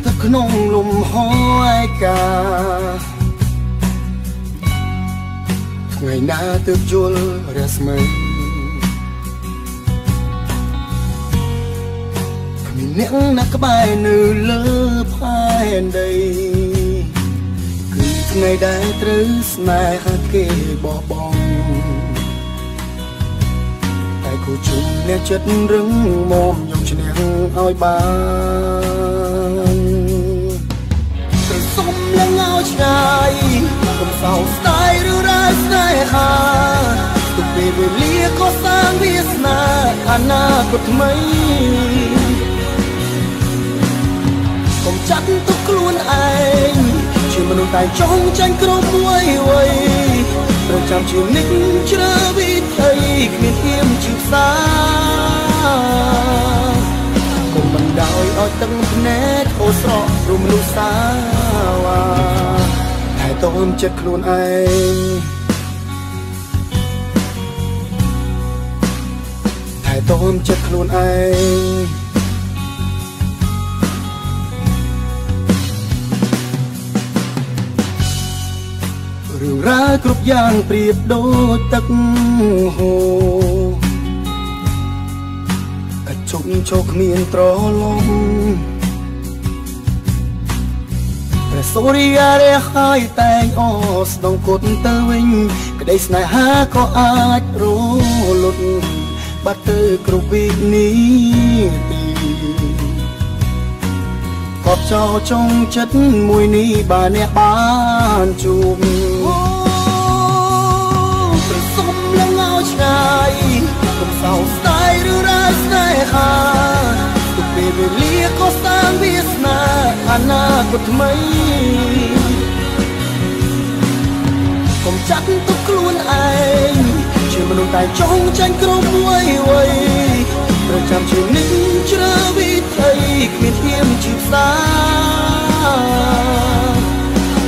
ទៅក្នុងលំហឯកាថ្ងៃណាទើបយល់រស្មីគ្មានអ្នកណាក្បែរនៅលើផែនដីគឺថ្ងៃដែលត្រូវស្នេហាគេបោះបង់តែគូជុំអ្នកចិត្តរឹងមាំយកឈ្នះឲ្យបានទៅសុំនឹងឲ្យឆ្ងាយកុំសោកស្ដាយឬរ៉ាស្នេហាទុកពេលវេលាក៏សាងវាសនាអនាគតថ្មីកុំចាត់ទុកខ្លួនឯងជាមនុស្សតែចង់ចាញ់គ្រប់វ័យត្រូវចាំជានិច្ចជ្រើវិថីគ្មានធៀមជាផ្សារកុំបណ្ដោយឲ្យទឹកភ្នែកអូស្រក់រួមមនុស្សសាវ៉ាតែតូនចិត្តខ្លួនឯងតែតូនចិត្តខ្លួនឯងរឿងរ៉ាវគ្រប់យ៉ាងប្រៀបដូចទឹកហូរកាច់ជុំចូលគ្មានត្រឡប់ព្រះសូរិយារះហើយតែងអស្ដងគុតទៅវិញក្តីស្នេហាក៏អាចរលត់បាត់ទៅគ្រប់វិនាទីកប់ចោលចុងចិត្តមួយនេះបើអ្នកបានជួបទៅសុំឡើងឲ្យឆ្ងាយកុំសោកស្ដាយឬរ៉ាស្នេហាទុកពេលវេលាក៏សាងវាសនាអនាគតថ្មីកុំចាត់ទុកខ្លួនឯងជាមនុស្សតែចង់ចាញ់គ្រប់វ័យត្រូវចាំជានិច្ចជ្រើវិថីគ្មានធៀមជាផ្សារ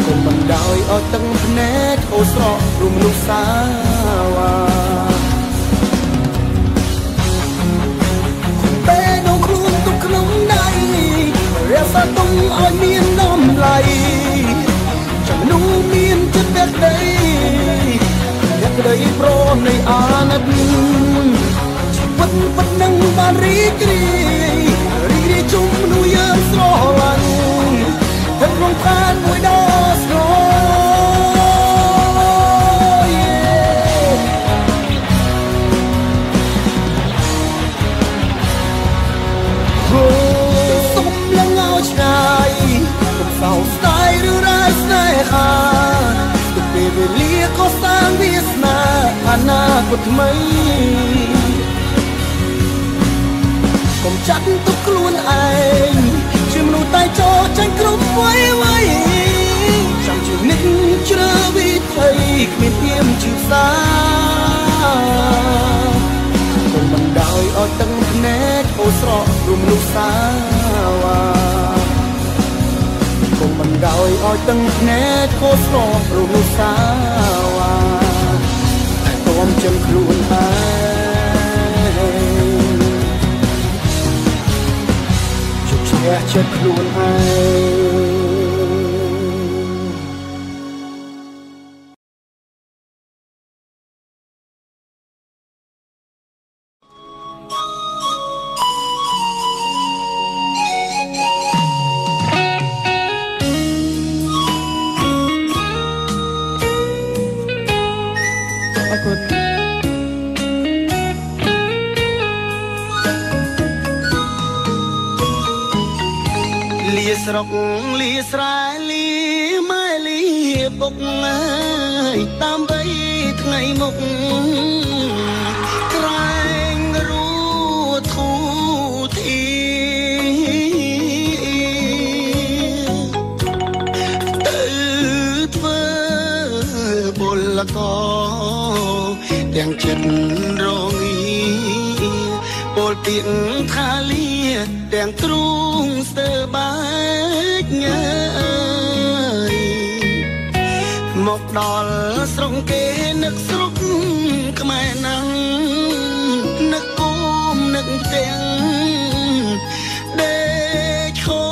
កុំបណ្ដោយឲ្យទឹកភ្នែកអូស្រក់រួមមនុស្សសាវ៉ាពេលដងខ្លួនទុកក្នុងដៃរក្សាទុំឲ្យមានតម្លៃចាំមនុស្សមានចិត្តបែបដីអ្នកក្តីព្រមនៃអាណិតពិតនឹងបានរីករាយជុំមនុស្សយើងស្រឡាញ់ទឹកក្នុងឋានមួយដ៏ស្រសុំឡើងឲ្យឆ្ងាយកុំសោកស្ដាយឬរ៉ាស្នេហាទុកពេលវេលាក៏សាងវាសនាអនាគតថ្មីកុំចាត់ទុកខ្លួនឯងជាមនុស្សតែចូលចាញ់គ្រប់វ័យចាំជានិច្ចជ្រើវិថីគ្មានធៀមជាផ្សារកុំបណ្ដោយឲ្យទឹកភ្នែកអូស្រក់រួមមនុស្សសាវ៉ាកុំបណ្ដោយឲ្យទឹកភ្នែកអូស្រក់រួមមនុស្សសាវ៉ាតែតួមចិត្តខ្លួនឯងចិត្តខ្លួនឯងស្រុកលាស្រែលាម៉ែលាពុកអើយតាមវ័យថ្ងៃមុខក្រែងរួធូធីទៅធ្វើពលកទាំងចិត្តរងាពលទៀនថាលាទាំងទ្រូងស្ទើបែកញើយមកដល់ស្រុកគេនឹកស្រុកខ្មែរណាំងនឹកគូមនឹកទាំងដេកឈោ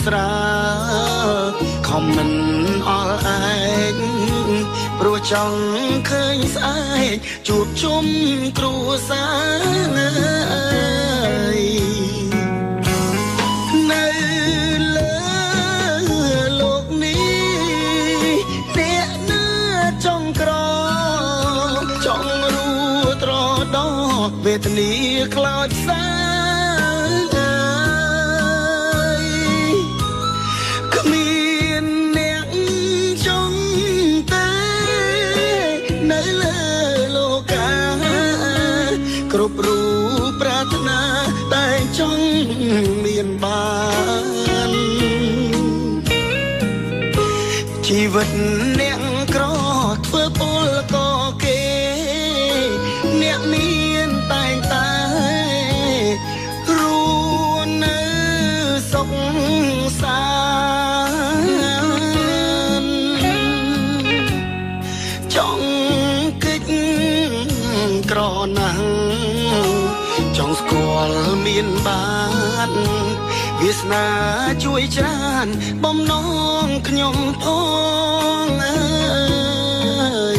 ស្រាខំមិនអល់ឯងព្រោះចង់ឃើញស្អែកជួបជុំគ្រួសារនៅលើលោកនេះអ្នកណាចង់ក្រចង់រួត្រដោវេទនាខ្លោចសាគ្រប់រូបប្រាថ្នាតែចង់មានបានជីវិតអ្នកក្រធ្វើពលក៏គេអ្នកមានតែងតែរួនៅសុខសាន្តចង់កិច្ចក្រណាស់ចង់ស្គាល់មានបានវាសនាជួយច្រើនបំណងខ្ញុំផងអើយ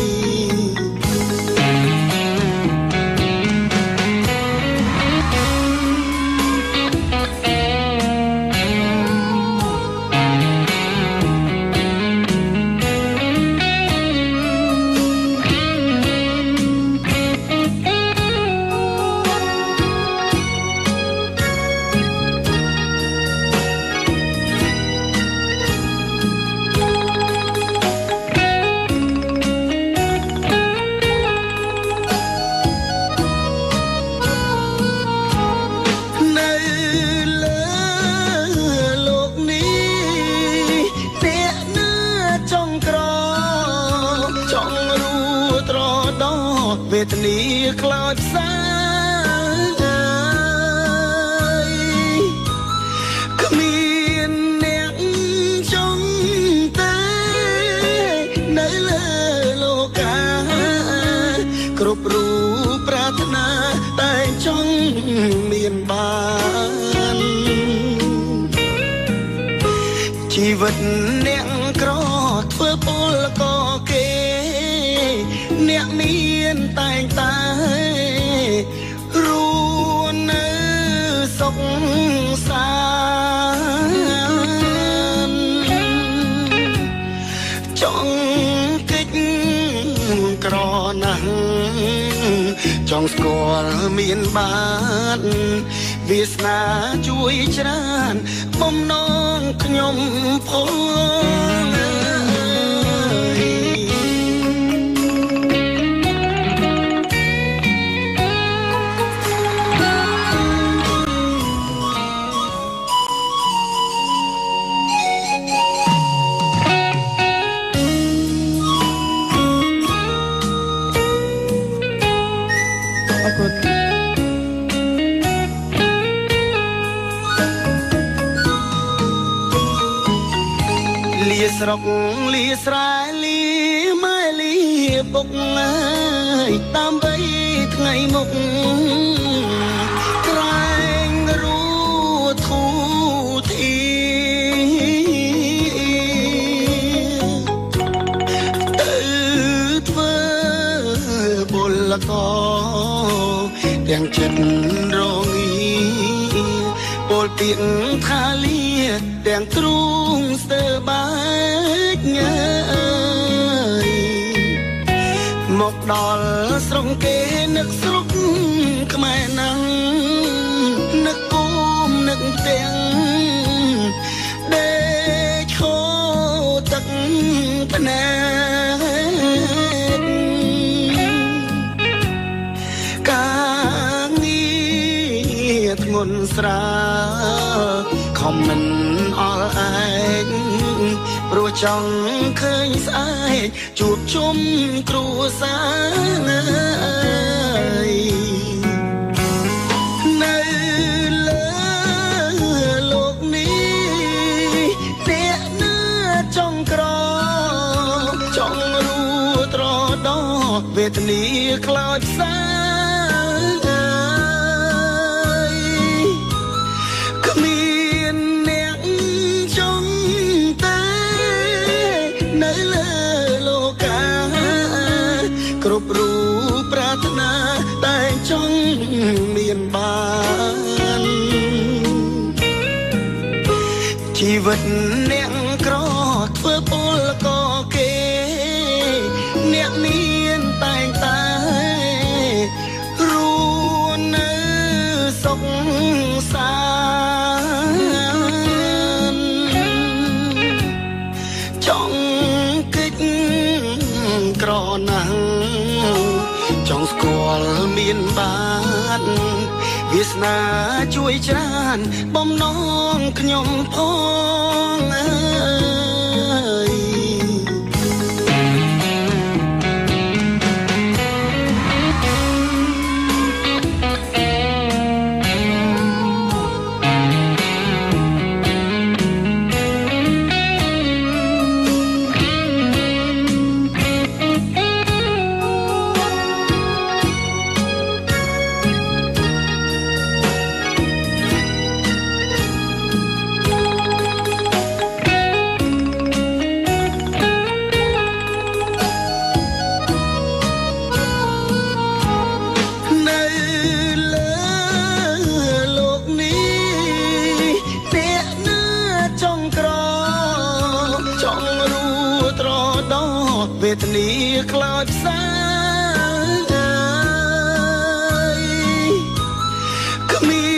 វេទនាខ្លោចសាគ្មានអ្នកចង់ទេនៅលើលោកាគ្រប់រូបប្រាថ្នាតែចង់មានបានជីវិតអ្នកក្រធ្វើពលក៏គេអ្នកមានតែងតែរួនៅសុខសាន្តចង់កិច្ចក្រណាស់ចង់ស្គាល់មានបានវាសនាជួយច្រើនបំណងខ្ញុំផងលាស្រុកលាស្រែលាម៉ែលាពុកអើយដើម្បីថ្ងៃមុខក្រែងរួធូធីទៅធ្វើពលកទាំងចិត្តរងាពលទៀងថាលាទាំងទ្រូងស្ទើបែកញើយមកដល់ស្រុកគេនឹកស្រុកខ្មែរណាំងនឹកគុំនឹកទាំងដេកឈោទឹកភ្នែកការងារធ្ងន់ស្រាលខំមិនអល់ឯងព្រោះចង់ឃើញស្អែកជួបជុំគ្រួសារនៅលើលោកនេះអ្នកណាចង់ក្រចង់រួត្រដោវេទនាខ្លោចសាគ្មានអ្នកច មានបានជីវិតអ្នកក្រធ្វើពលក៏គេអ្នកមានតែងតែរួននៅសុខសាន្តចង់កិច្ចក្រណាស់ចង់ស្គាល់មានបានវាសនាជួយច្រើនបំណងខ្ញុំផងអើយវេទនាខ្លោចផ្សាយគ្មា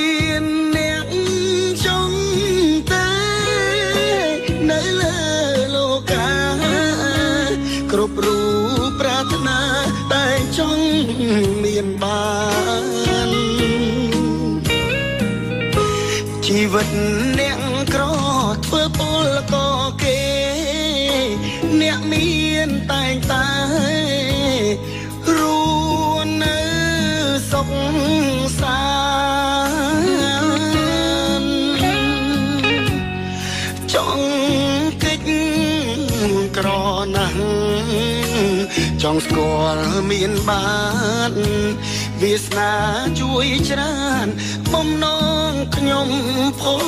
នអ្នកចង់ទេនៅលើលោកាគ្រប់រូបប្រាថ្នាតែចង់មានបានជីវិតអ្នកក្រធ្វើពលក៏គេអ្នកមានតែងតែរួននៅសុខសាន្តចង់កិច្ចក្រណាស់ចង់ស្គាល់មានបានវាសនាជួយច្រើនបំណងខ្ញុំផង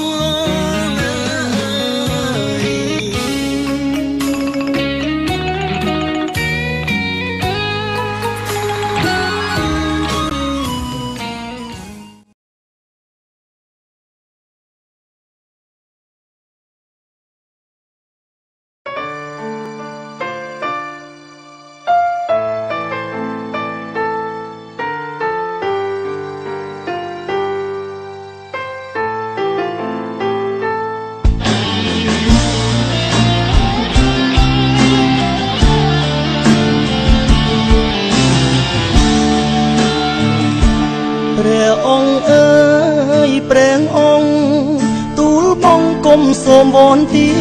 សូមវន្ទា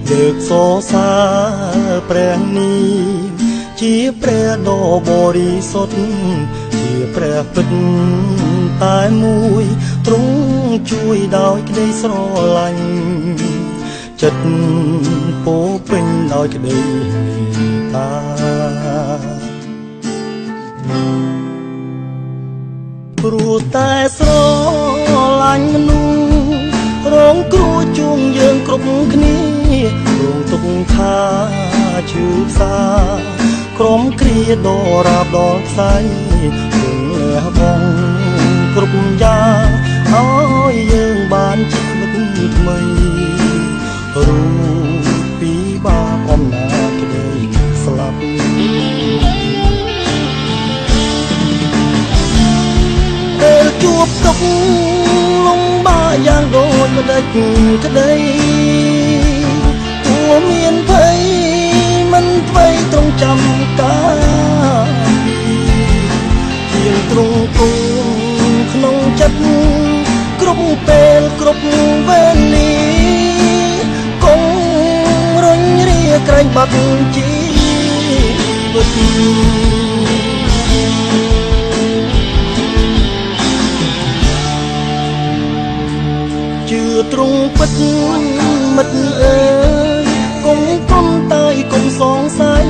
លើកសរសើរព្រះនេះជាព្រះដ៏បរិសុទ្ធជាព្រះពិតតែមួយទ្រង់ជួយដោយក្តីស្រឡាញ់ចិត្តពោពេញដោយក្តីមេត្តាព្រោះតែស្រឡាញ់មនុស្សរងគ្រោះជួងយើងគ្រប់គ្នារងទុក្ខថាឈឺផ្សាក្រុមគ្រាដរាបដល់ខ្សែរងលះបង់គ្រប់យ៉ាងឲ្យយើងបានជីវិតថ្មីរូបពីបាបអំណាចក្តីស្លាប់ពេលជួបទុក្ខលំបាកយ៉ាងដូចម្ដេចក្តីព្រោះមានភ័យមិនអ្វីត្រង់ចាំការជាងទ្រង់គង់ក្នុងចិត្តគ្រប់ពេលគ្រប់វេលាគង់រុញរាក្រែងបាត់ជីវិតជឿទ្រង់ពិតមិត្តអើយកុំគុំតើយកុំសងស័យ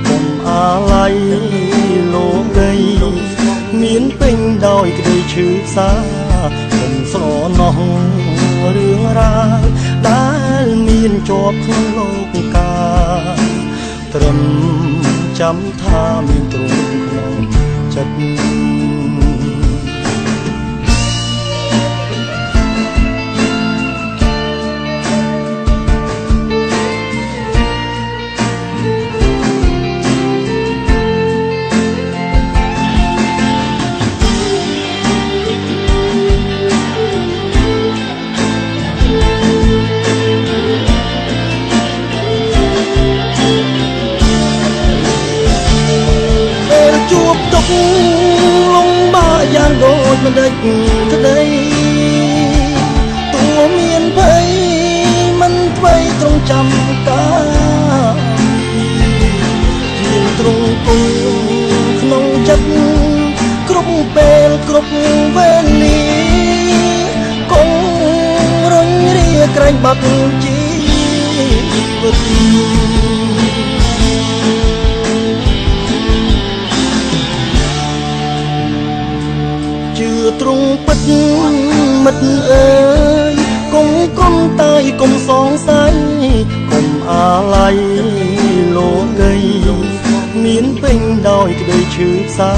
កុំអាល័យលោកីមានពេញដោយក្តីឈឺផ្សាកុំស្រណោះរឿងរ៉ាវដែលមានជាប់ក្នុងលោកកាត្រឹមចាំថាមានទ្រង់ក្នុងចិត្ត មិនដេចក្តីទួមានភ័យមិនអ្វីត្រង់ចាំការជាត្រង់គង់ក្នុងចិត្តគ្រប់ពេលគ្រប់វេលាគង់រញរាក្រែងបាត់ជីវិតជឿត្រង់ពិតមិត្តអើយកុំកុំតាយកុំសងស័យកុំអាល័យលោកីមានពេញដោយក្តីឈឺផ្សា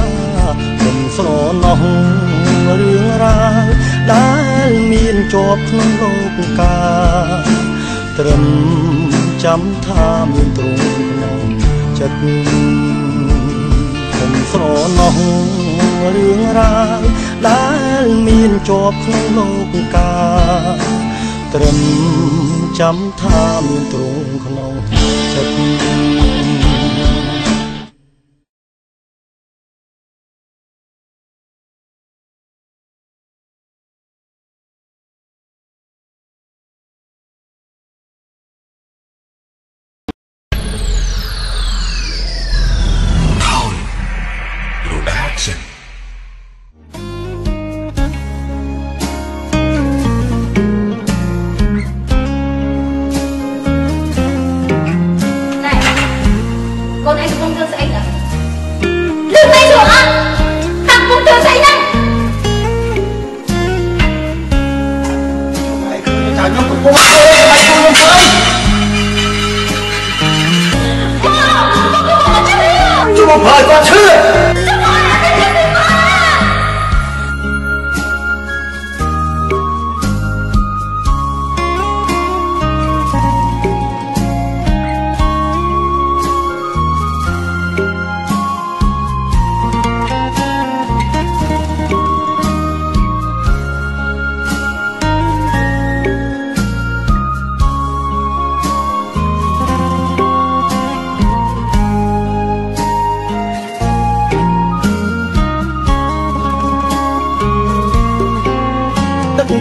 កុំស្រណោះរឿងរ៉ាវដែលមានជាប់ក្នុងលោកកាត្រឹមចាំថាមានទ្រង់ក្នុងចិត្តកុំស្រណោះរឿងរ៉ាវដែលមានជាប់ក្នុងលោកកាត្រឹមចាំថាមានទ្រង់ក្នុងចិត្ត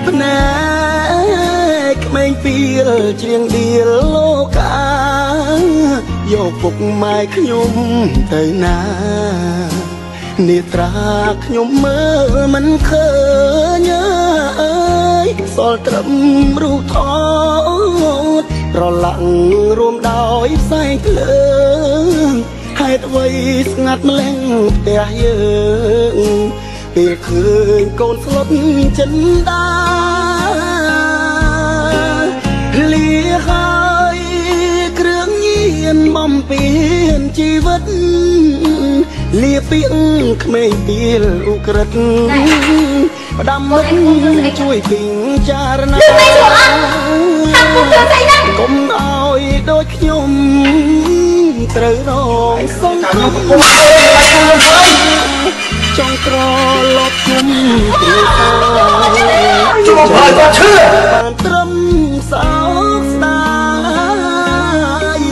ភ្នែកក្មេងពីលច្រៀងដៀលលោកាយកពុកម៉ែខ្ញុំទៅណានេត្រាខ្ញុំមើលមិនឃើញអើយសល់ត្រឹមរូបថតប្រឡាក់រួមដោយផ្សែងភ្លើងហេតុអ្វីស្ងាត់ម្លេះផ្ទះយើងពេលឃើញកូនស្លុតចិនដាលាហើយគ្រឿងញៀនបំពេញជីវិតលាពីងក្មេងពីលឧក្រិដ្ឋផ្ដាំមុខជួយពីងចារណាកុំឲ្យដូចខ្ញុំត្រូវរងសង្ឃឹមចង់ក្រឡប់គុំគ្រួសារជួបហើយក៏ឈឺបានត្រឹមសោកស្ដាយ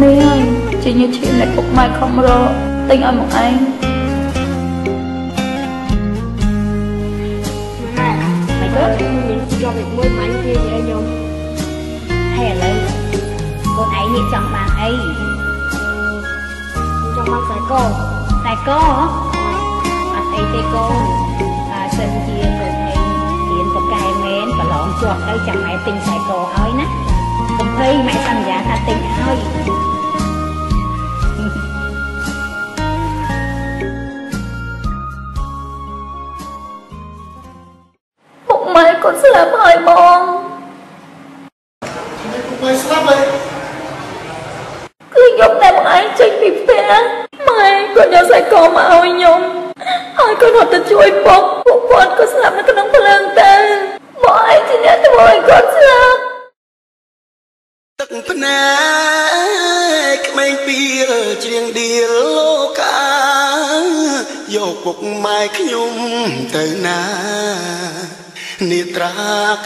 នេះហើយជាញើឈាមនៃពុកម៉ែខំរកទិញឲ្យមកឯងម៉ែក៏មានជាប់មួយម៉ាញ់គេខ្ញុំហើយឥឡូវកូនឯងនេះចង់បានអីចង់បានខ្សែកអត់អីទេកូនសិនជាកូនឯងរៀនប្រកែមែនប្រឡងជាប់ទៅចាំម៉ែទិញខ្សែកឲ្យណាកុំភ័យម៉ែសន្យាថាទិញឲ្យពុកម៉ែគាត់ស្លាប់ហើយបងពុកម៉ែស្លាប់ហើយគឺយកតែបងឯងចេញពីផ្ទះម៉ែគាត់យកខ្សែកមកឲ្យខ្ញុំហើយគាត់រត់ទៅជួយពួកគាត់ក៏ស្លាប់នៅក្នុងភ្លើងទៅបងឯងជាអ្នកធ្វើឲ្យគាត់ស្លាប់ទឹកភ្នែកក្មេងពីលច្រៀងឌៀលលោកាយកពុកម៉ែខ្ញុំទៅណានេត្រា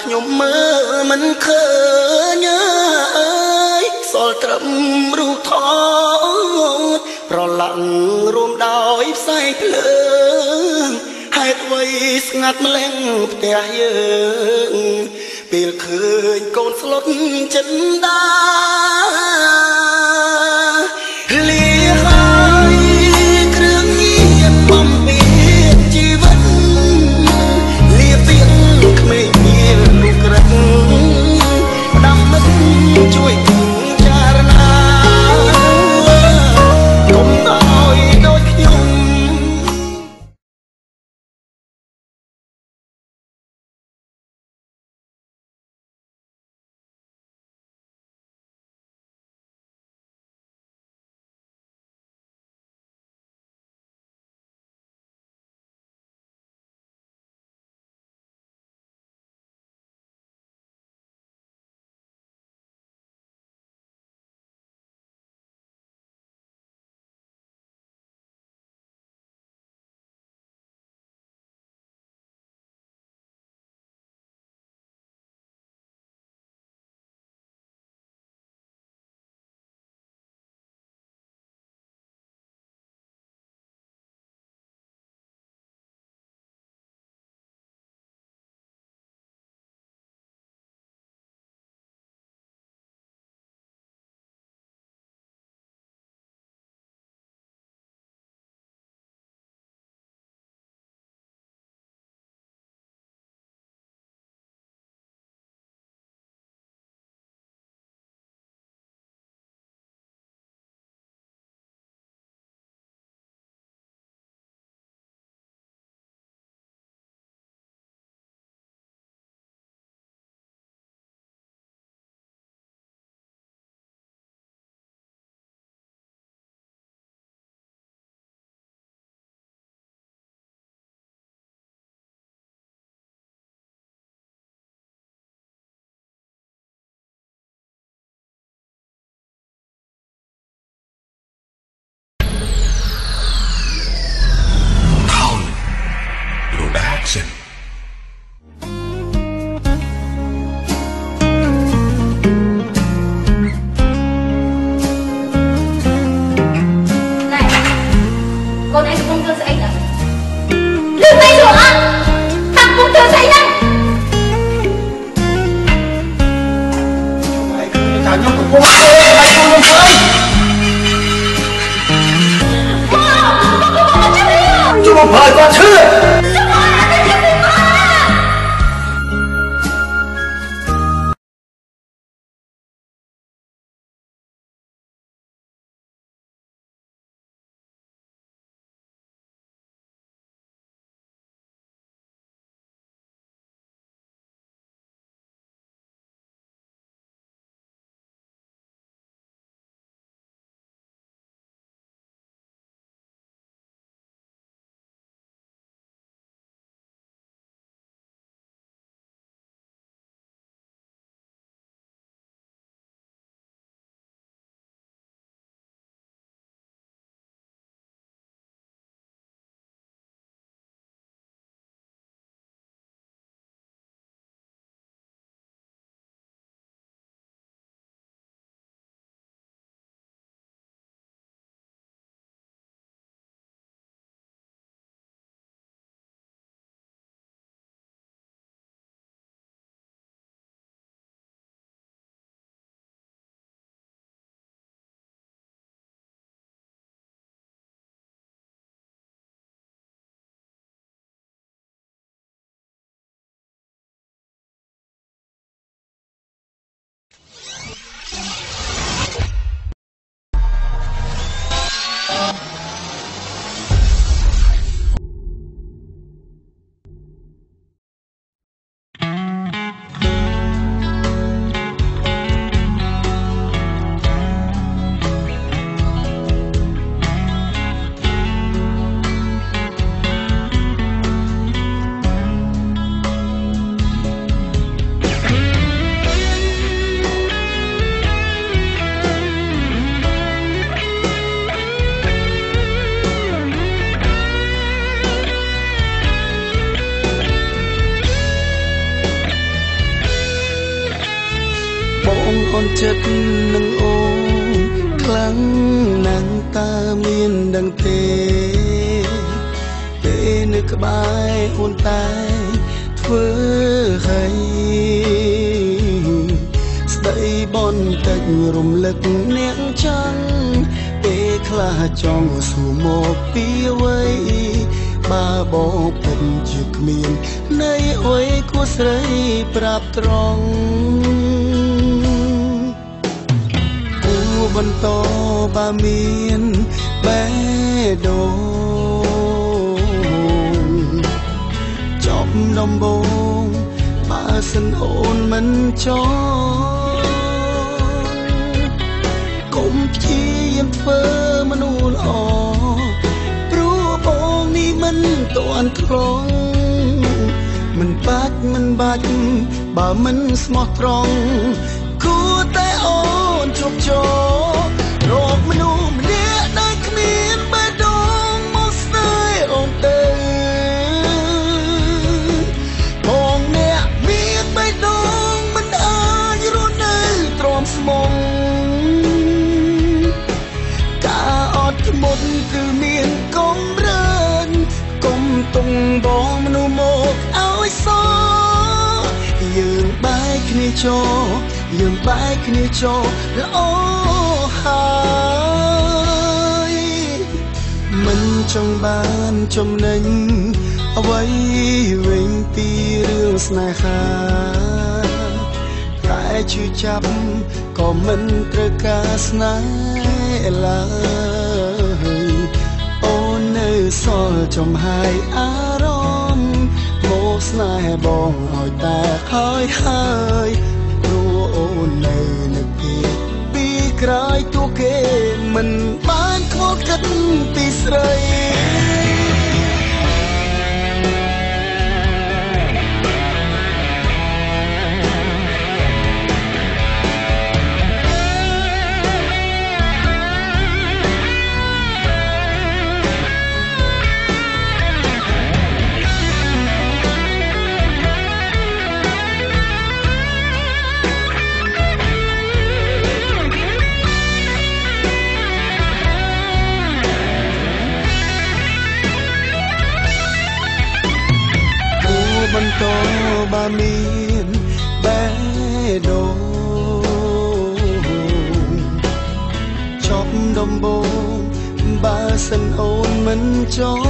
ខ្ញុំមើលមិនឃើញអើយសល់ត្រឹមរូបថតប្រឡាក់រួមដោយផ្សែងភ្លើងហេតុអ្វីស្ងាត់ម្លឹងផ្ទះយើងពេលឃើញកូនស្លុតចិនដាលាហើយគ្រឿងញៀនបំពេញជីវិតលាទៀងក្មេងមានរូបក្រិតផ្ដាំមិត្តជួយចារណាកុំឲ្យដូចខ្ញុំ không phải con chưa អូនចិត្តនឹងអូនខ្លាំងណាស់តើមានដឹងទេពេលនៅក្បែរអូនតែធ្វើឲ្យស្ដីបនតិចរំលឹកអ្នកចឹងពេលខ្លះចង់សួរមកពីអ្វីបើបបពិតជាគ្មាននៃអ្វីគួរស្រីប្រាប់ត្រង់គួរបន្តបើមានបេះដូងចប់ដំបូងបើសិនអូនមិនចង់កុំព្យាយាមធ្វើមនុស្សល្អព្រោះបងនេះមិនទាន់ខ្លងមិនបាច់បើមិនស្មោះត្រង់គួរតែអូនជប់ចោរកមនុស្សម្នាក់ដែលគ្មានបេះដូងមកស្នេហ៍អូនទៅបងអ្នកមានបេះដូងមិនអាចរស់នៅទ្រាំស្មងការអត់ធ្មត់គឺមានកម្រិតកុំទុំបងមនុស្សមកឲ្យសោយើងបែកគ្នាចូលល្អហើយមិនចង់បានចំណេញអ្វីវិញពីរឿងស្នេហាតែជឿចាប់ក៏មិនត្រូវការស្នេហ៍ឡើយអូននៅសល់ចំហាយអារម្មណ៍មកស្នេហ៍បងឲ្យតែហើយព្រោះអូននៅនឹកគេពីក្រោយទូគេមិនបានខ្វល់គិតពីស្រីបន្តបើមានបេះដូងចប់ដំបូងបើសិនអូនមិនចង់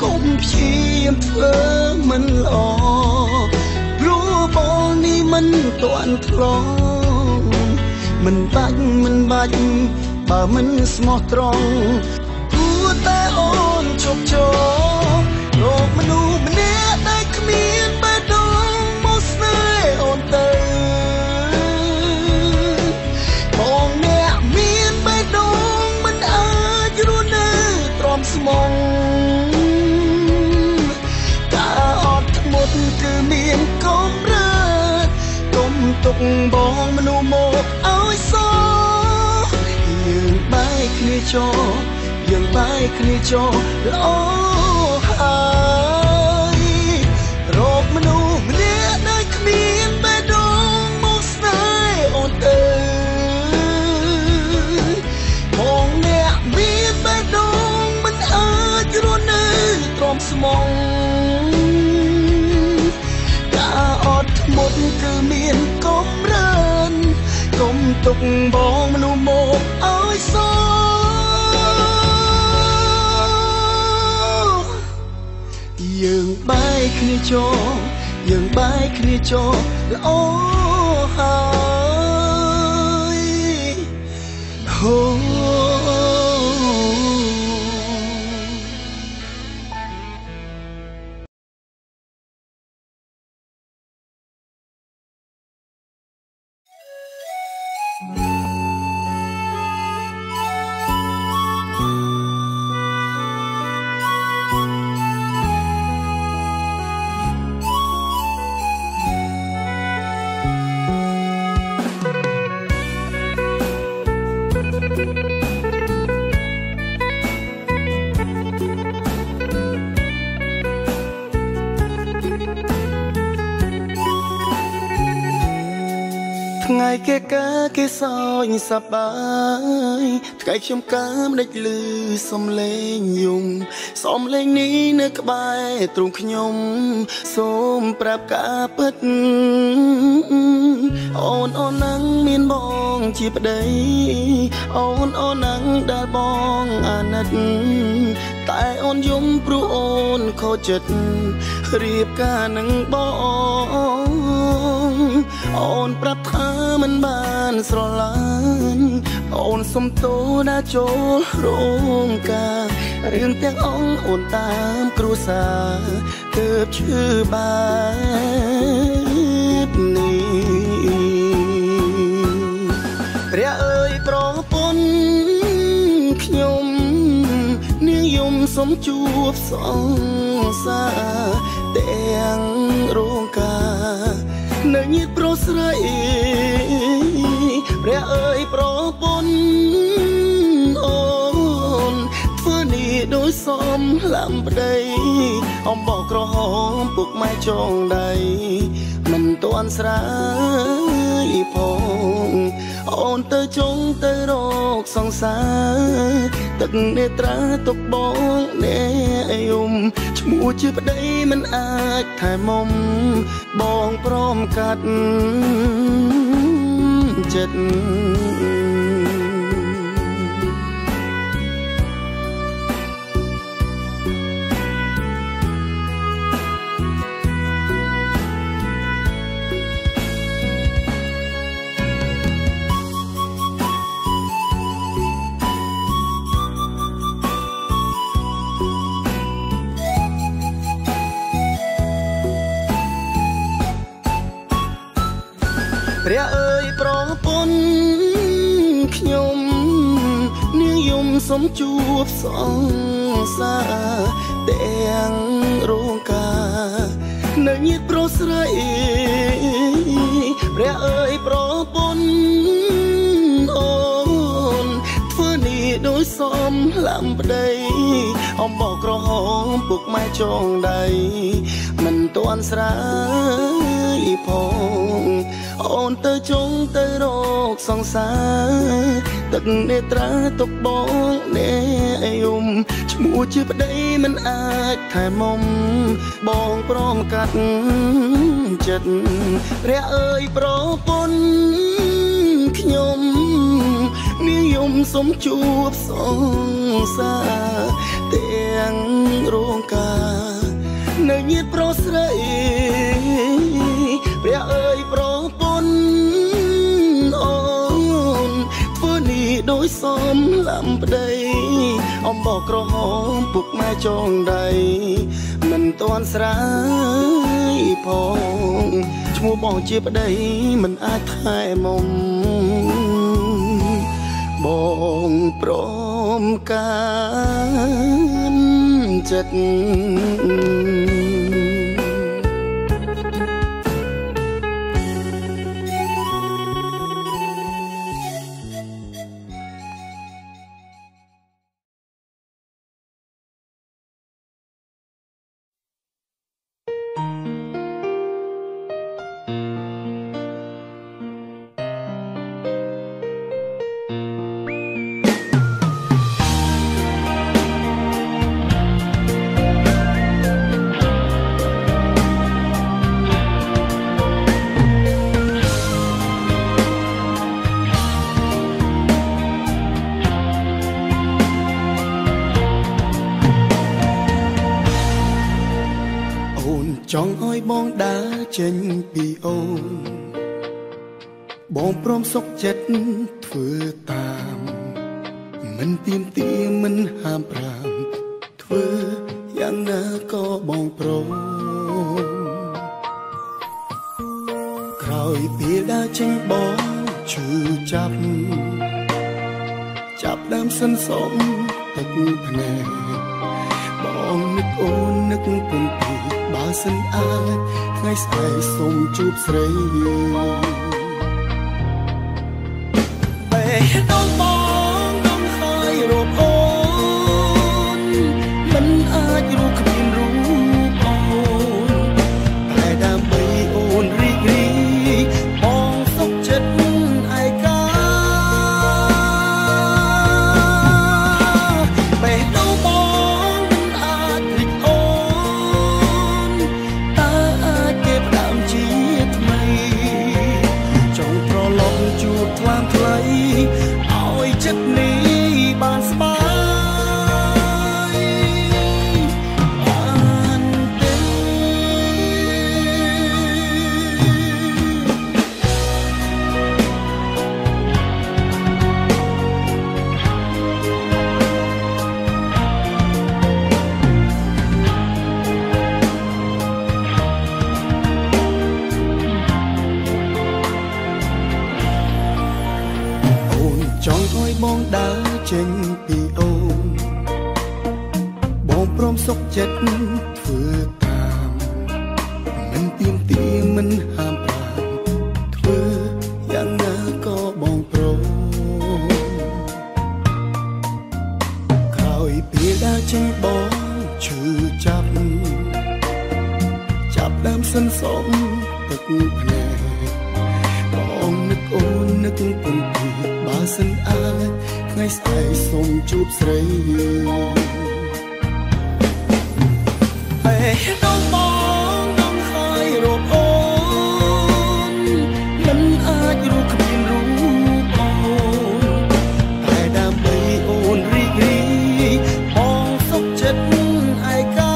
កុំព្យាយាមធ្វើមិនល្អព្រោះបងនេះមិនទាន់ធ្លាប់មិនបាច់បើមិនស្មោះត្រង់គួរតែអូនជប់ចោរកមនុស្សម្នាក់ដែលគ្មានបេះដូងមកស្នេហ៍អូនទៅបងអ្នកមានបេះដូងមិនអាចរស់នៅទ្រាំស្មងការអត់ធ្មត់គឺមានកម្រិតកុំទុកបងមនុស្សមកឲ្យសោយើងបែកគ្នាចូលល្អហើយរកមនុស្សម្នាក់ដែលគ្មានបេះដូងមកស្នេហ៍អូនទៅបងអ្នកមានបេះដូងមិនអាចរស់នៅទ្រាំស្មងការអត់ធ្មត់គឺមានកម្រិតកុំទុកបងមនុស្សមកឲ្យសោយើងបែកគ្នាចូលល្អហើយហូ ថ្ងៃគេកាគេសោញសប្បាយថ្ងៃខ្ញុំកើមដេចលឺសំឡេងយំសំឡេងនេះនៅក្បែរទ្រូងខ្ញុំសូមប្រាប់ការពិតអូននឹងមានបងជាប្តីអូននឹងដែលបងអាណិតតែអូនយំព្រោះអូនខូចចិត្តរៀបការនឹងបងអូនប្រាប់ថាមិនបានស្រឡាញ់អូនសុំទោសដែលចូលរោងការរឿងទាំងអស់អូនតាមគ្រួសារទើបឈឺបែបនេះព្រះអើយប្រពន្ធខ្ញុំនាងយំសុំជួបសង្សារទាំងរោងការនៅញាតប្រុសស្រីព្រះអើយប្រពន្ធអូនធ្វើនេះដោយសមឡាំប្តីអំបោះក្រហមពុកម៉ែចងដៃមិនទាន់ស្រាយផងអូនទៅចង់ទៅរកសង្សារទឹកនេត្រាទុកបងអ្នកយំឈ្មោះជាប្តីមិនអាចថែមុំបងព្រមកាត់ចិត្តព្រះអើយប្រពន្ធខ្ញុំនាងយំសុំជួបសង្សារទាំងរោងការនៅញាតប្រុសស្រីព្រះអើយប្រពន្ធអូនធ្វើនេះដោយសមឡាំប្តីអំបោះក្រហមពុកម៉ែចងដៃមិនទាន់ស្រាយផងអូនទៅចង់ទៅរកសង្សារទឹកនេត្រាទុកបងអ្នកយំឈ្មោះជាប្តីមិនអាចថែមុំបងព្រមកាត់ចិត្តព្រះអើយប្រពន្ធខ្ញុំនាងយំសុំជួបសង្សារទាំងរោងការនៅញាតប្រុសស្រីព្រះអើយប្រពន្ធអូនធ្វើនេះដោយសមឡាំប្តីអំបោះក្រហមពុកម៉ែចងដៃមិនទាន់ស្រាយផងឈ្មោះបងជាប្តីមិនអាចថែមុំបងព្រមការចិត្តចង់ឲ្យបងដើរចេញពីអូនបងព្រមសុខចិត្តធ្វើតាមមិនទៀមទាមិនហាមប្រាមធ្វើយ៉ាងណាក៏បងព្រមក្រោយពេលដើរចេញបងឈឺចាប់ដើមសិនសំទឹកភ្នែកបងនឹកអូននឹកពុនពីបើសិនអាចថ្ងៃស្អែកសូមជួបស្រីពេលដល់បងនឹងហើយរកអូនមិនអាចរកគ្មានរូបអូនតែដើម្បីអូនរីករាយបងសុខចិត្ត បងដើរចេញពីអូនបងព្រមសុខចិត្តធ្វើតាមមិនទៀមទាមិនហាមប្រាមធ្វើយ៉ាងណាក៏បងព្រមក្រោយពេលដើរចេញបងឈឺចាប់ដើមសិនសំទឹកភ្នែកបងនឹកអូននឹកពំពីបើសិនអាចថ្ងៃស្អែកសូមជួបស្រីពេលដល់បងដល់ហើយរកអូនមិនអាចរកគ្មានរូបអូនតែដើម្បីអូនរីករាយបងសុខចិត្តឯកា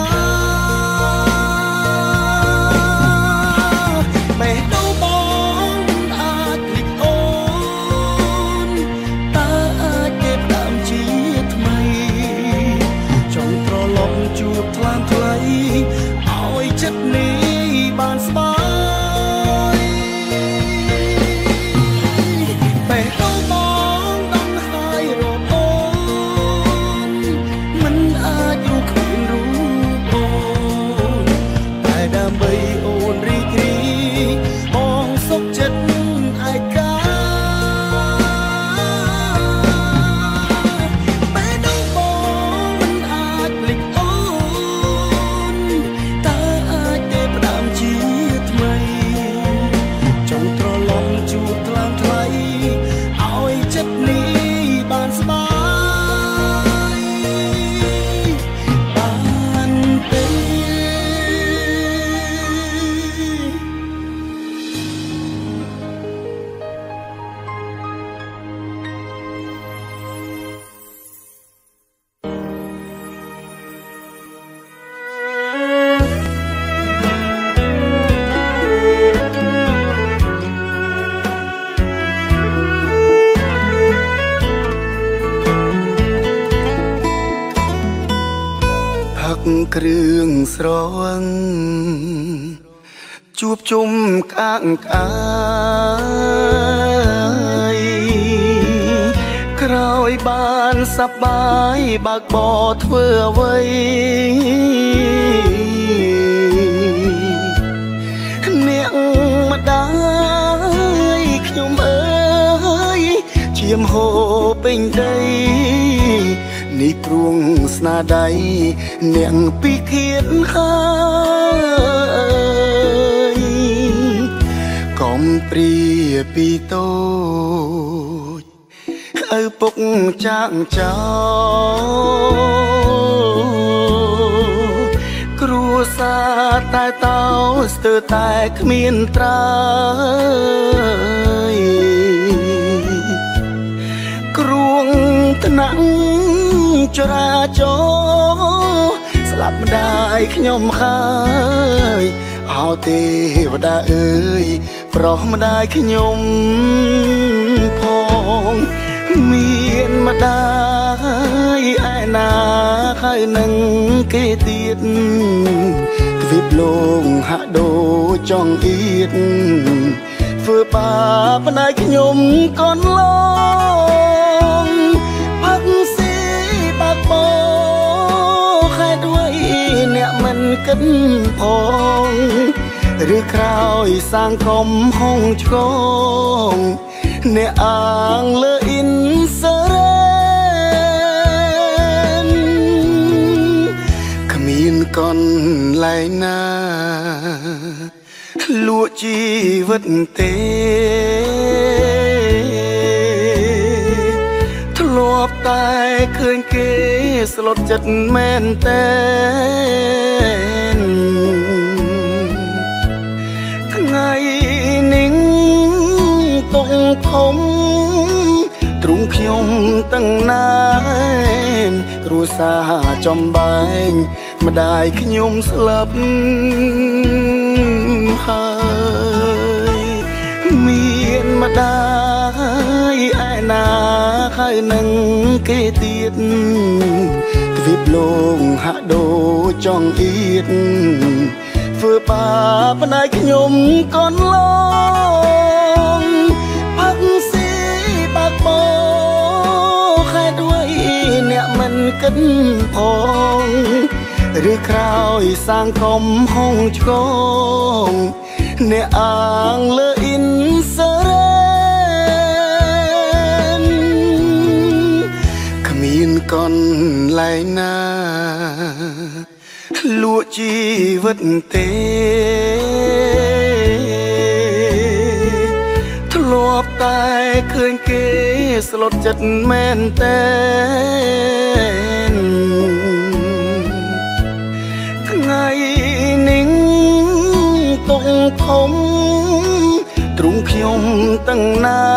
ឲ្យចិត្តនេះបានស្បើយពេលទៅបងដល់ហើយរកអូនមិនអាចរកគ្មានរូបអូនតែដើម្បីអូនរីករាយបងសុខចិត្តឯកាគ្រឿងស្រវឹងជួបជុំកាងកាយក្រោយបានសប្បាយបើកបរធ្វើអ្វីអ្នកម្ដាយខ្ញុំអើយឈាមហូរពេញដីនេះព្រួងស្នាដៃអ្នកពីគៀនហើយកុំព្រាពីតូចឪពុកចាក់ចោលគ្រួសារតែតោស្ទើរតែគ្មានត្រើយគ្រួងថ្នាក់ចរាចរស្លាប់ម្ដាយខ្ញុំហើយអោទេវតាអើយប្រោះម្ដាយខ្ញុំផងមានម្ដាយឯណាហើយនឹងគេទៀតទ្វីបលោហាក់ដូចចង់អៀតធ្វើបាបម្ដាយខ្ញុំកូនឡងផឹកស៊ីបាក់បោហេតុអ្វីអ្នកមិនគិតផងឬក្រោយសាងក្រុមហងឆ្កងអ្នកអាងលើអ៊ីនសរ៉ែនគ្មានកន្លែងណាលក់ជីវិតទេធ្លាប់តែឃើញគេស្លុតចិត្តមែនតែនថ្ងៃនេះតុងធំទ្រង់ខ្ញុំទាំងណានគ្រួសារចំបែងម្ដាយខ្ញុំស្លាប់ហើយមានម្ដាយឯណាហើយនឹងគេទៀតទ្វីបលោហាក់ដូចចង់អៀតធ្វើបាបម្ដាយខ្ញុំកូនឡងផឹកស៊ីបាក់បោ គិតផងឬក្រោយសាងក្រុមហងឆ្កងអ្នកអាងលើអ៊ីនសរ៉េនគ្មានកន្លែងណាលក់ជីវិតទេធ្លាប់តែឃើញគេស្លុតចិត្តមែនតែនថ្ងៃនេះទុកធំទ្រុងខ្ញុំទាំងណា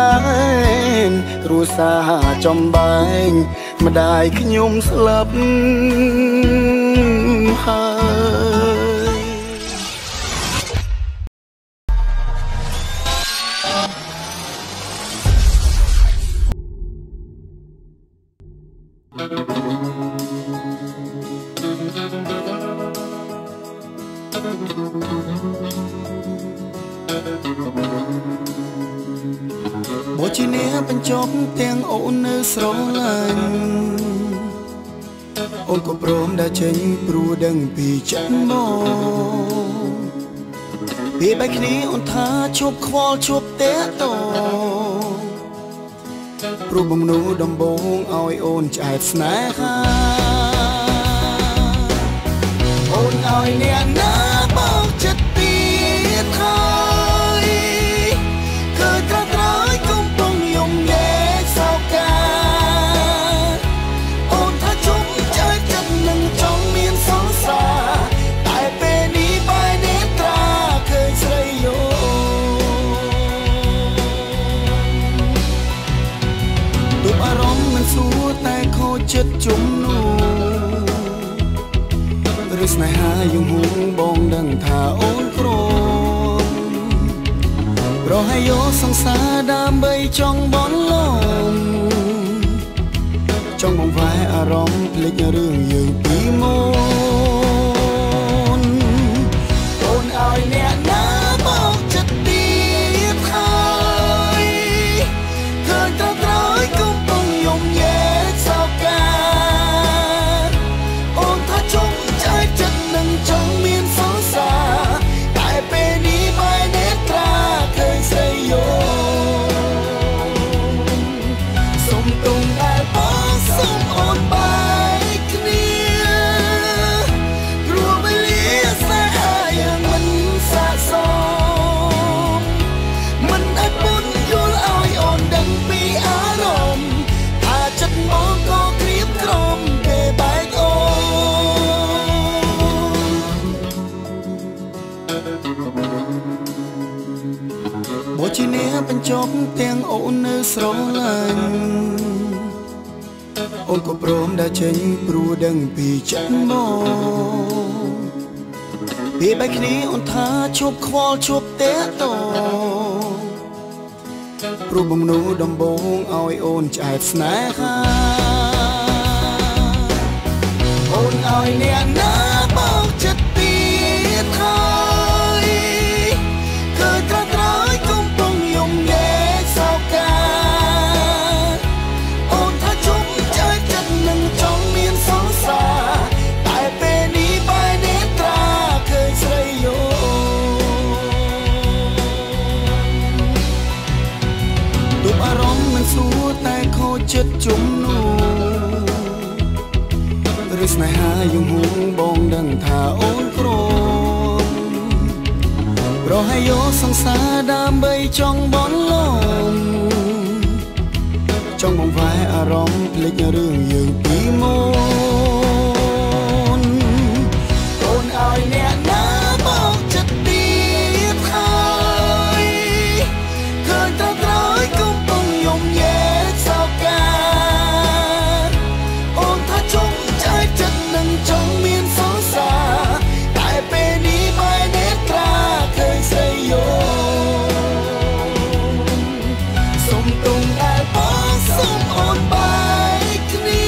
នគ្រួសារចំបែងម្ដាយខ្ញុំស្លាប់ហើយបើជាអ្នកបញ្ចប់ទាំងអូននៅស្រឡាញ់អូនក៏ព្រមដែលចេញព្រោះដឹងពីចិត្តមកពេលបែកគ្នាអូនថាជប់ខ្វល់ជប់តែតព្រោះបំណូដំបងឲ្យអូនឆ្អែតស្នេហាអូនឲ្យអ្នកណាបោកចិត្តទៀតហើយគឺត្រត្រឲ្យកំពុងយំញែកសោកាអូនថាជុំឆ្អែតចិត្តនឹងចង់មានសង្សារតែពេលនេះបែរនេត្រាឃើញស្រីយោទប់អារម្មណ៍មិនសួរតែខូចចិត្តជុំនោះឬស្នេហាយំហួងបងដឹងថាអូនព្រមប្រហែលយកសង្សារដើម្បីចង់បន់លំចង់បង្វែរអារម្មណ៍ភ្លេចរឿងយើងពីមុនអូនឲ្យអ្នកណាបោកចិត្តទៀតហើយឃើញត្រត្រឲ្យកំពុងយំញែកសោកាអូនថាជុំឆ្អែតចិត្តនឹងចង់មានសង្សារតែពេលនេះបែរនេត្រាឃើញស្រីយោសុំទុំដែលបងសុំអូនបែកគ្នាព្រោះវេលាសាហាយ៉ាងមិនសាកសមមិនអាចបុនយល់ឲ្យអូនដឹងពីអារម្មណ៍ថាចិត្តបងក៏ក្រៀមក្រំពេលបែកអូបើជាអ្នកបញ្ចប់ទាំងអូននៅស្រឡាញ់អូនក៏ព្រមដែលចេញព្រោះដឹងពីចិត្តមកពេលបែកគ្នាអូនថាជប់ខ្វល់ជប់តែតព្រោះបំណូដំបងឲ្យអូនឆ្អែតស្នេហាអូនឲ្យអ្នកណាបោកចិត្តទៀតហើយគឺត្រត្រឲ្យកំពុងយំញែកសោកាអូនថាជុំឆ្អែតចិត្តនឹងចង់មានសង្សារតែពេលនេះបែរនេត្រាឃើញស្រីយោទប់អារម្មណ៍មិនសួរតែខូចចិត្តជុំនោះឬស្នេហាយំហួងបងដឹងថាអូនព្រមប្រហែលយកសង្សារដើម្បីចង់បន់លំចង់បង្វែរអារម្មណ៍ភ្លេចរឿងយើងពីមុនអូនឲ្យអ្នកណាបោកចិត្តទៀតហើយឃើញត្រត្រឲ្យកំពុងយំញែកសោកាអូនថាជុំឆ្អែតចិត្តនឹងចង់មានសង្សារតែពេលនេះបែរនេត្រាឃើញស្រីយោសុំទុំដែលបងសុំអូនបែកគ្នា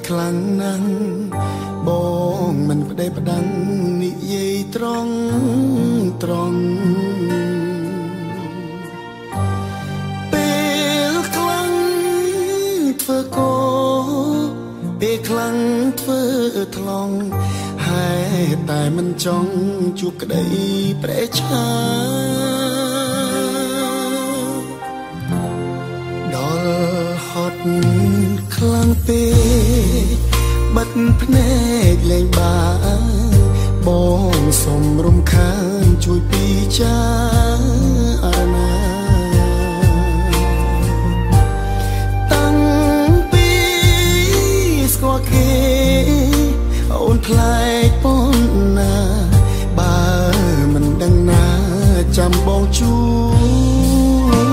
ខ្លាំងណាស់បងមិនប្តេផ្ដាំងនិយាយត្រង់ពេលខ្លាំងធ្វើកោពេលខ្លាំងធ្វើថ្លង់ហើយតែមិនចង់ជួបក្តីប្រេឆាដល់ហត់ខ្លាំងពេកបិទភ្នែកលែងបានបងសុំរំខានជួយពិចារណាតាំងពីស្គាល់គេអូនផ្លែកប៉ុណ្ណាបើមិនដឹងណាចាំបងជួ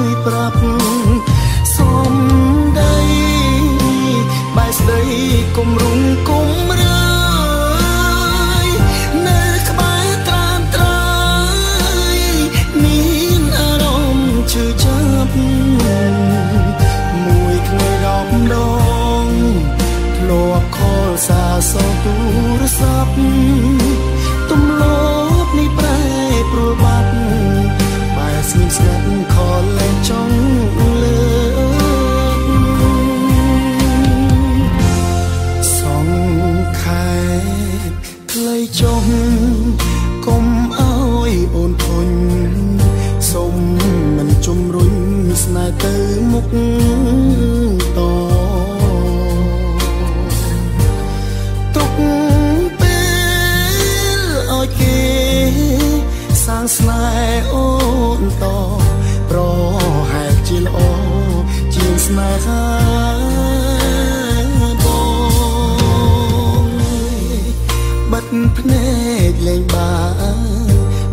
យប្រាប់សុំដីបាយស្ដីកុំរុំកុំរើយនៅក្បែរត្រាំត្រៃមានអារម្មណ៍ឈឺចាប់មួយថ្ងៃ10ដងធ្លាប់ខលសារសងទូរស័ព្ទទំលាប់នេះប្រែប្រួលបាត់បែរស្ងៀមស្ងាត់ខលលែងចង់លើចុះកុំអើយអូនធុញសុំមិនជំរុញស្នេហ៍ទៅមុខតទុកពេលឲ្យគេសាងស្នេហ៍អូនតប្រហែលជាល្អជាងស្នេហាភ្នែកលែងបាន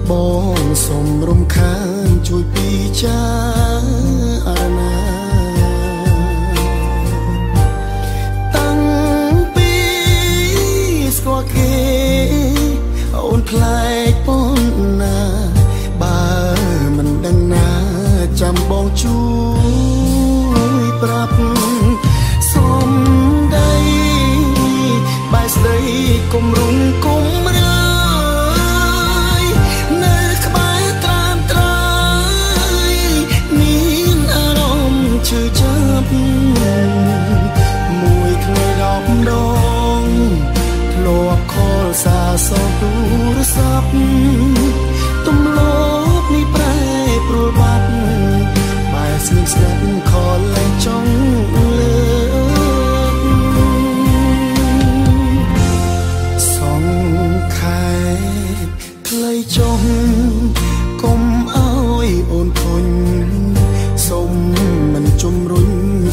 បងសុំរំខានជួយពិចារណាតាំងពីស្គាល់គេអូនផ្លែកប៉ុណ្ណាបើមិនដឹងណាចាំបងជួយប្រាប់សុំដីបាយស្ដីកុំរុំកុំរើយនៅក្បែរត្រាំត្រៃមានអារម្មណ៍ឈឺចាប់មួយថ្ងៃ10ដងធ្លាប់ខលសារសងទូរស័ព្ទទំលាប់នេះប្រែប្រួលបាត់បែរស្ងៀមស្ងាត់ខលលែងចង់លើចុះកុំអើយអូនធុញសុំមិនជំរុញ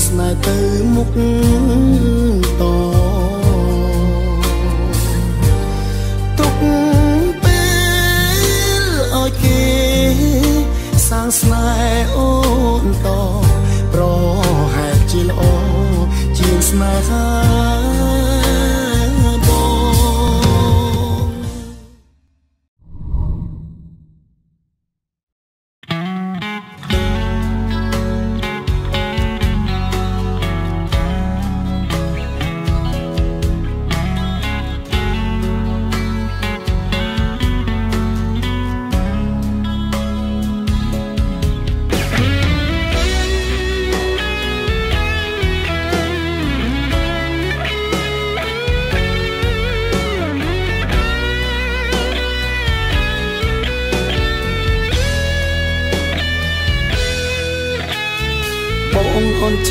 ស្នេហ៍ទៅមុខតទុកពេលឲ្យគេសាងស្នេហ៍អូនតប្រហែលជាល្អជាងស្នេហា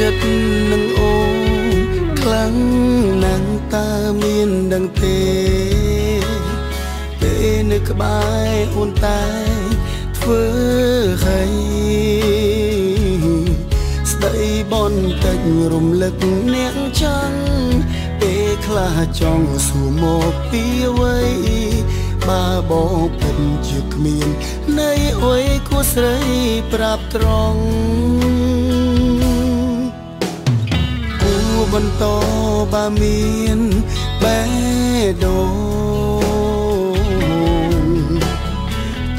ចិត្តនឹងអូនខ្លាំងណាស់តើមានដឹងទេពេលនៅក្បែរអូនតែធ្វើឲ្យ បន្តិចរំលឹកអ្នកចឹងពេលខ្លះចង់សួរមកពីអ្វីបើបងពិតជាគ្មាននៃអុយគួស្រីប្រាប់ត្រង់គួបន្តបើមានបេះដូង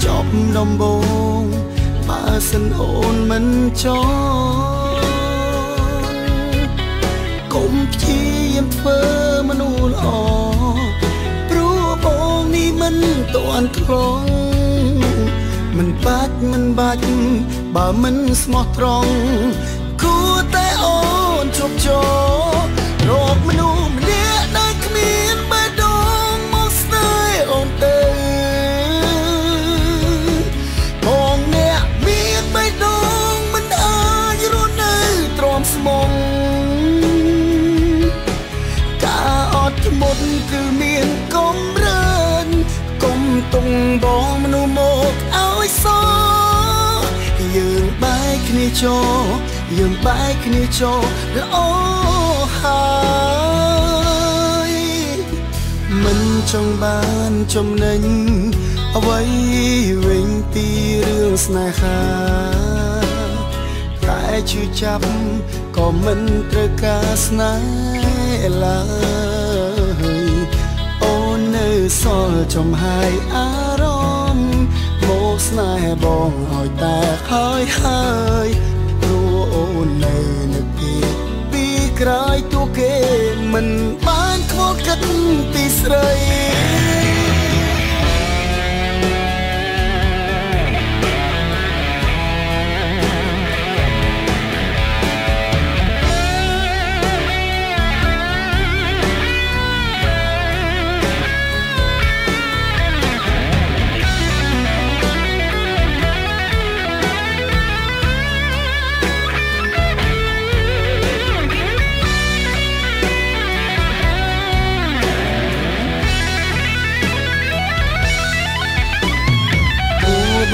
ចប់ដំបងបើសិនអូនមិនចង់កុំព្យាយាមធ្វើមនុស្សល្អព្រោះបងនេះមិនទាន់ត្រង់មិនបាច់បើមិនស្មោះត្រង់គួរតែអូនជប់ចោរកមនុស្សម្នាក់ដែលគ្មានបេះដូងមកស្នេហ៍អូនទៅបងអ្នកមានបេះដូងមិនអាចរស់នៅទ្រាំស្មងការអត់ធ្មត់គឺមានកម្រិតកុំទុំបងមនុស្សមកឲ្យសោយើងបែកគ្នាចូលល្អហើយមិនចង់បានចំណេញអ្វីវិញពីរឿងស្នេហាតែឈឺចាប់ក៏មិនត្រូវការស្នេហ៍ឡើយអូននៅសល់ចំហាយអារម្មណ៍មកស្នេហ៍បងឲ្យតែហើយព្រោះអូននៅនឹកគេពីក្រោយទូគេមិនបានខ្វល់គិតពីស្រី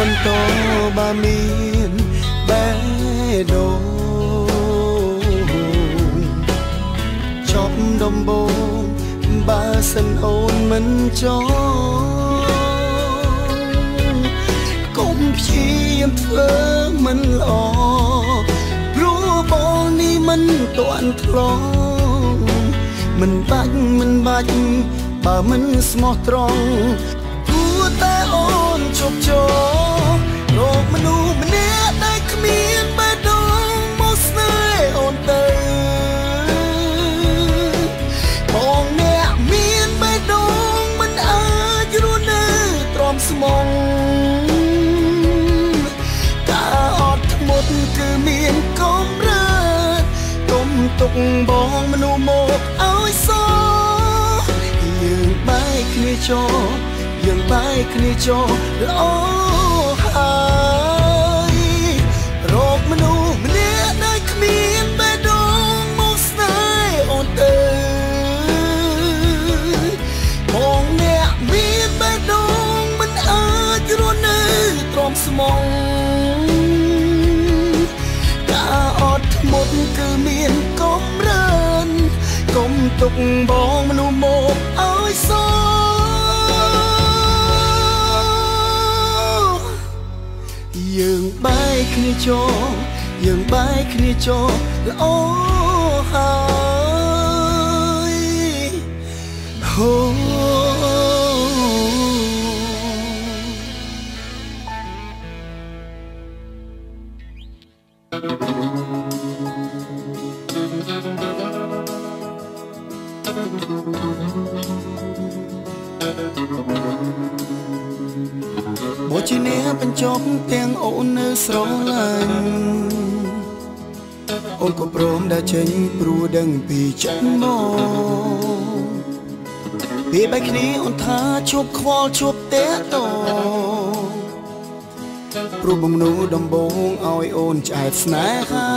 បន្តបើមានបេះដូងចប់ដំបងបើសិនអូនមិនចង់កុំព្យាយាមធ្វើមិនល្អព្រោះបងនេះមិនទាន់ធ្លាប់មិនបាច់បើមិនស្មោះត្រង់គួរតែអូនជប់ចោរកមនុស្សម្នាក់ដែលគ្មានបេះដូងមកស្នេហ៍អូនទៅបងអ្នកមានបេះដូងមិនអាចរស់នៅទ្រាំស្មងការអត់ធ្មត់គឺមានកម្រិតកុំទុកបងមនុស្សមកឲ្យសោយើងបែកគ្នាចូលល្អហើយរកមនុស្សម្នាក់ដែលគ្មានបេះដូងមកស្នេហ៍អូនទៅបងអ្នកមានបេះដូងមិនអាចរស់នៅទ្រាំស្មងការអត់ធ្មត់គឺមានកម្រិតកុំទុកបងមនុស្សមកឲ្យសោយើងបែកគ្នាចូលល្អហើយហូបូជានេះបញ្ចប់ទាំងអូននៅស្រឡាញ់អូនក៏ព្រមដែលចេញព្រោះដឹងពីចិត្តមកពេលបែកគ្នាអូនថាជួបខ្វល់ជួបតែតព្រោះបំណងដំបងឲ្យអូនឆ្អែតស្នេហា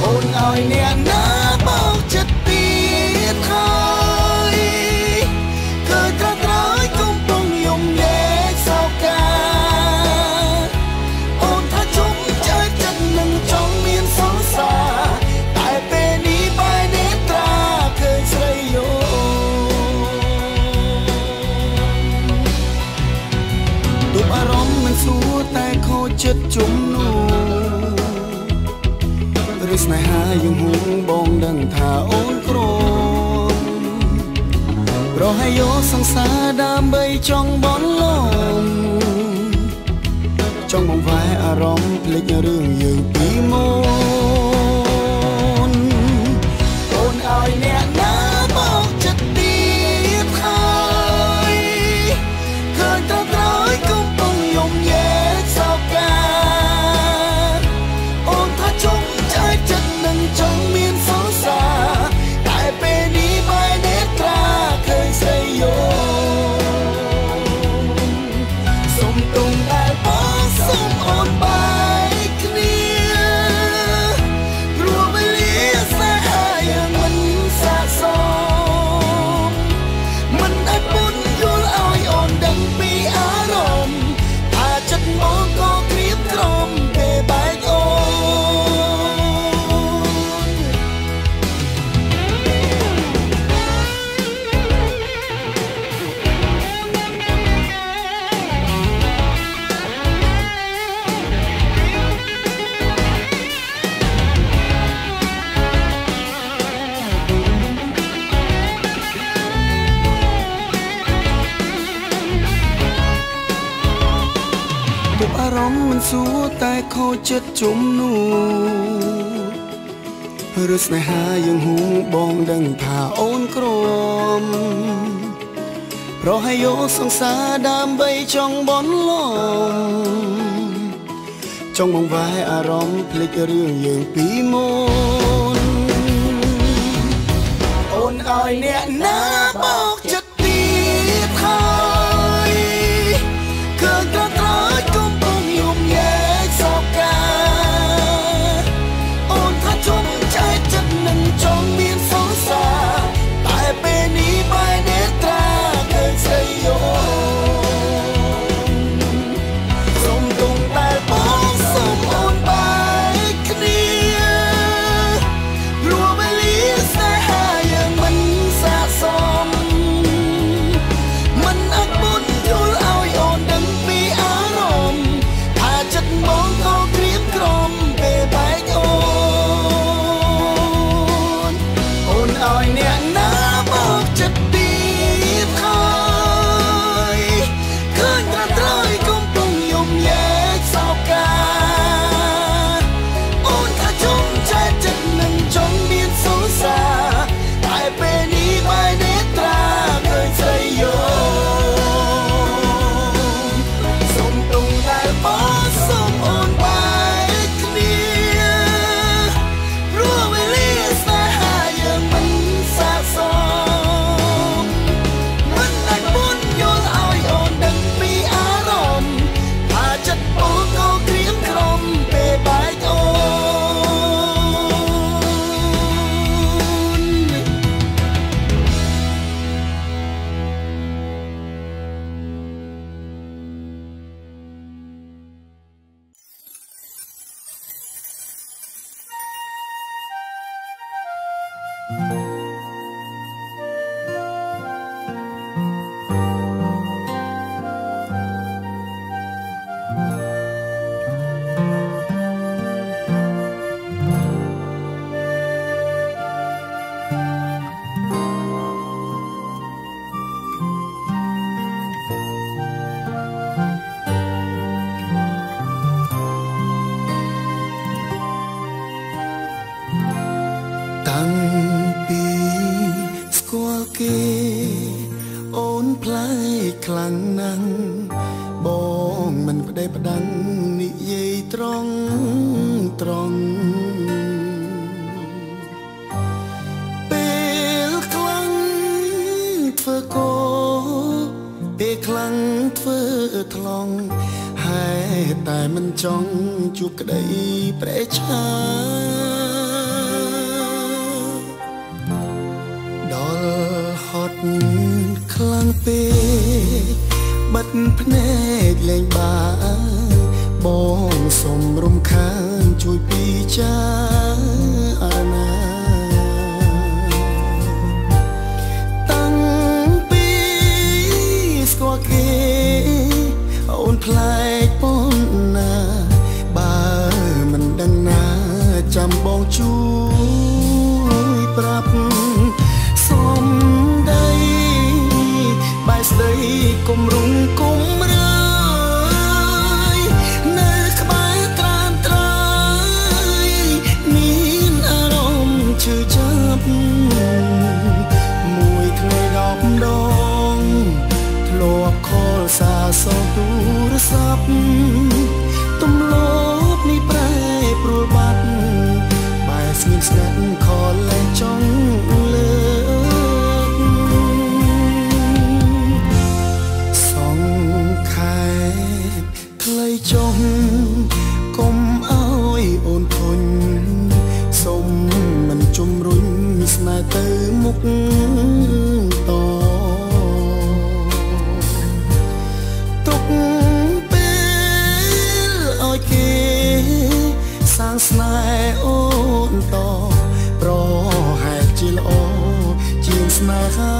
អូនឲ្យអ្នកណាបោកចិត្តទៀតហើយឃើញត្រត្រយកំពុងយំលេខសោកាអូនថាជុំឆ្អែតចិត្តនឹង មិនសួរតែខូចចិត្តជុំនោះឬស្នេហាយើងហួងបងដឹងថាអូនក្រំប្រហែលយកសង្សារដើម្បីចង់បន់លំចង់បង្វែរអារម្មណ៍ភ្លេចរឿងយើងពីមុនអូនឲ្យអ្នកណាមកចិត្តទៀតហើយឃើញទៅក្រោយកំពុងយំញែកសោកាអូនថាចង់ចែកចិត្តនឹងចង់មានសង្សារតែពេលនេះបែរនេត្រាឃើញស្រីយោសុំទុំតែបងសុំអូនបែកគ្នាព្រោះវេលាសាហាយមិនសាកសមមិនអាចពុនយល់ឲ្យអូនដឹងពីអារម្មណ៍ថាចិត្តមកក៏ក្រៀមក្រំពេលបែកអូទុកអារម្មណ៍មិនសួរតែខូចចិត្តជុំនោះឬស្នេហាយើងហួងបងដឹងថាអូនក្រំប្រហែលយកសង្សារដើម្បីចង់បន់លំចង់បង្វែរអារម្មណ៍ភ្លេចរឿងយើងពីមុនអូនឲ្យអ្នកណាបោកចិត្តទៀតហើយឃើញទៅក្រោយកំពុងយំញែកសោកាអូនថាចង់ចែកចិត្តនឹងចង់មានសង្សារតែពេលនេះបែរនេត្រាឃើញស្រីយោសុំទុំតែបងសុំអូនបែកគ្នាព្រោះវេលាស្នេហាយើងមិនសាកសមមិនអាចបុនយល់ឲ្យអូនដឹងពីអារម្មណ៍ថាចិត្តបងក៏ក្រៀមក្រំពេលបែកអូនអូនឲ្យអ្នកណាមកចិត្តទៀតហើយឃើញតែត្រៃកំពុងយំញែកសោកាអូនថាចង់ចែកចិត្តនឹងចង់មានសង្សារតែពេលនេះបែរនេត្រាឃើញស្រីយោសុំទុំតែបងសុំអូនបែកគ្នាព្រោះវេលាស្នេហាយើងមិនសាកសមមិនអាចបុនយល់ឲ្យអូនដឹងពីអារម្មណ៍ថាចិត្តបងក៏ក្រៀមក្រំពេលបែកអូន តាំងពីស្គាល់គេអូនប្លែកខ្លាំងណាស់បងមិនប្តេផ្ដាំងនិយាយត្រង់ត្រង់ពេលខ្លាំងធ្វើកោពេលខ្លាំងធ្វើថ្លង់ហើយតែមិនចង់ជួបក្តីប្រេឆាដល់ហត់ខ្លាំងពេកបិទភ្នែកលេងបានបងសុំរំខានជួយពិចារណាតាំងពីស្គាល់គេអូនប្លែក កប៉ុណ្ណាបើមិនដឹងណាចាំបងជួយប្រាប់សំដីបែកស្ដីគុំរុំគុំរើយនៅក្បែរត្រានត្រៃមានអារម្មណ៍ឈឺចាប់មួយថ្ងៃ10 ដងធ្លាប់ខលសារសងទូរស័ព្ទទំលោបនេះប្រែប្រួលបាត់បែរស្ងៀមស្ងាត់ខលលែងចង់លើកសងខែខ្លីចុះកុំអើយអូនធុញសុំមិនជំរុញស្នេហ៍ទៅមុខតទុកពេលឲ្យគេសាងស្នេហ៍អូនតប្រហែលជាល្អជាងស្នេហា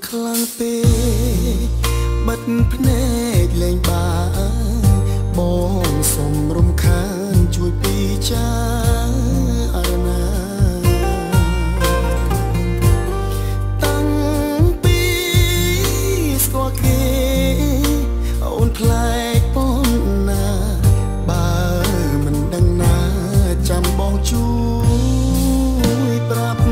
ខ្លាំងពេកបិទភ្នែកលេងបានបងសុំរំខានជួយពិចារណាតាំងពីស្គាល់គេអូនប្លែកប៉ុណ្ណាបើមិនដឹងណាចាំបងជួយប្រាប់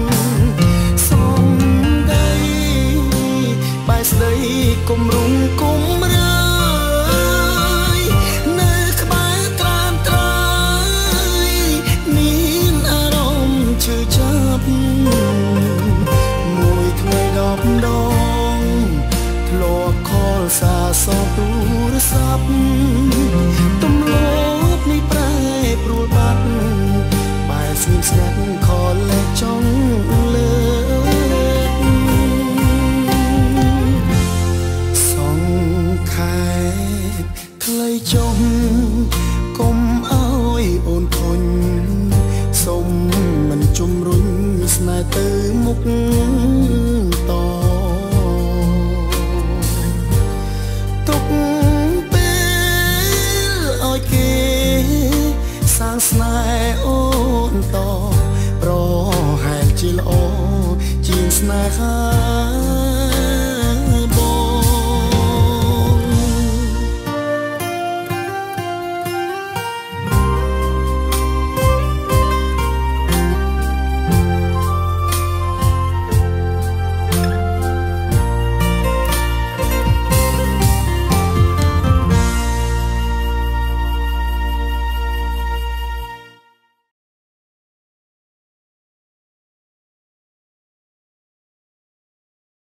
ស្ដីគុំរុំគុំរើយនៅក្បែរត្រានត្រៃមានអារម្មណ៍ឈឺចាប់មួយថ្ងៃ10 ដងធ្លាប់ខលសារសងទូរស័ព្ទទំលោបនេះប្រែប្រួលបាត់បែរស្ងៀមស្ងាត់ខលលែងចង់លើខ្លីចុះកុំអើយអូនធុញសុំមិនជំរុញស្នេហ៍ទៅមុខតទុកពេលឲ្យគេសាងស្នេហ៍អូនតប្រហែលជាល្អជាងស្នេហា